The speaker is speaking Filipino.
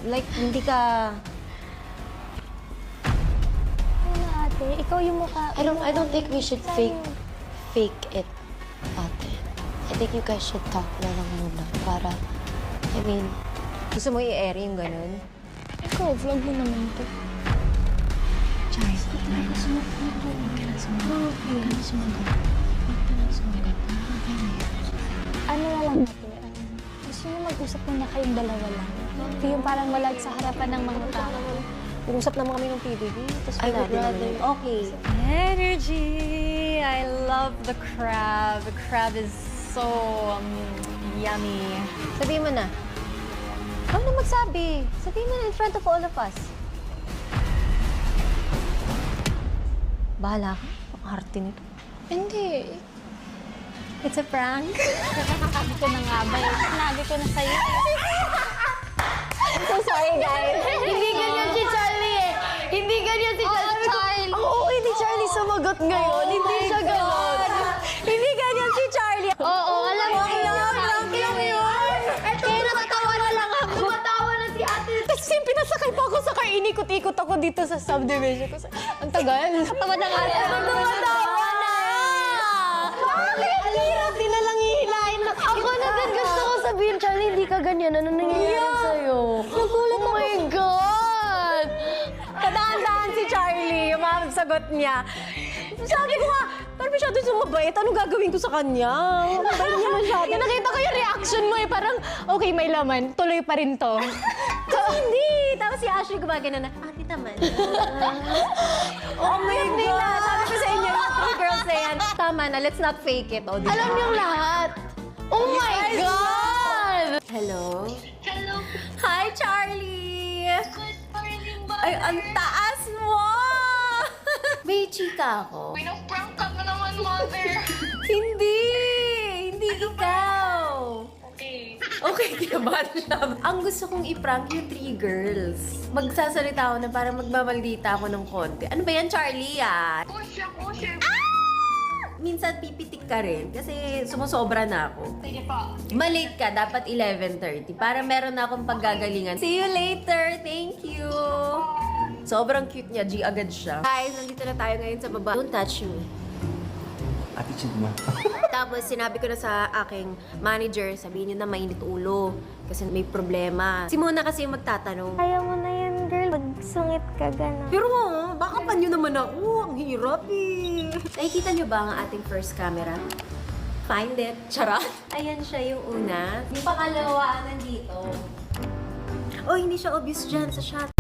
Like, hindi ka... Ano ate, ikaw yung mukha. I don't think we should fake it, ate. I think you guys should talk na lang muna para, I mean, gusto mo i-air yung ganun? Ikaw, vlog mo naman to. Charles, huwag talaga sumagot. Huwag ka na sumagot. Huwag ka na sumagot. Huwag ka na sumagot. Okay na yan. Ano na lang ate, gusto niyo mag-usap muna kayong dalawa lang. Yung parang wala sa harapan ng mga tao. Nag-usap naman kami ng PBB, tapos I would rather... Okay. Energy! I love the crab. The crab is so yummy. Sabihin mo na. Huwag na magsabi. Sabihin mo na in front of all of us. Bahala ka. Ang arte nito. Hindi. It's a prank. Sabi ko na nga ba eh. Sinabi ko na sa'yo. I'm so sorry, guys. Hindi ganyan si Charlie eh. Hindi ganyan si Charlie. Charlie. Ang okay ni Charlie sumagot ngayon. Hindi siya ganon. Hindi ganyan si Charlie. Oo, alam mo. Prank lang yun. Kaya natatawa na lang ako. Tumatawa na si ate. Tapos yung pinasakay pa ako sa car, inikot-ikot ako dito sa subdivision ko. Ang tagal. Tawa na nga. Tumatawa na. Bakit? Hirap din na lang ihilahin na. Ako na din gusto ko sabihin, Charlie, hindi ka ganyan. Ano nangyayari sa'yo? Nagulat ako. Oh my God! Tadaan-daan si Charlie, yung mga sagot niya. Sabi ko nga, parang masyado sumabait. Anong gagawin ko sa kanya? Mabait niya masyado. Nakita ko yung reaction mo eh. Parang, okay, may laman. Tuloy pa rin to. Hindi! Tapos si Ashley gumagana na, ate naman. Oh my God! Sabi ko sa inyo, yung three girls na yan. Tama na, let's not fake it. Oh, Alam niyong lahat. Oh my God! Hello? Hello. Hi, Charlie! Good morning, ba? Ay, ang taas mo! May chika ako. Pinaprank ka na naman, mother. Hindi! Hindi ikaw! Okay. Okay, kinabahan siya. Ang gusto kong i-prank yung three girls. Magsasalita ako na parang magmamaldita ako ng konti. Ano ba yan, Charlie, ah? Kusya, kusya. Minsan pipitik ka rin kasi sumusobra na ako. Sige pa. Malate ka, dapat 11:30 para meron na akong paggagalingan. See you later! Thank you! Sobrang cute niya, G agad siya. Guys, nandito na tayo ngayon sa baba. Don't touch me. Attitude mo. Tapos sinabi ko na sa aking manager, sabihin niyo na mainit ulo kasi may problema. Si Mona kasi yung magtatanong. Kaya mo na yan, girl. Magsungit ka gano'n. Pero baka pa niyo naman ako. Ang hirap eh. Nakikita niyo ba ang ating first camera? Find it. Charot. Ayan siya yung una. Yung pangalawa, nandito. Oh, hindi siya obvious dyan sa shot.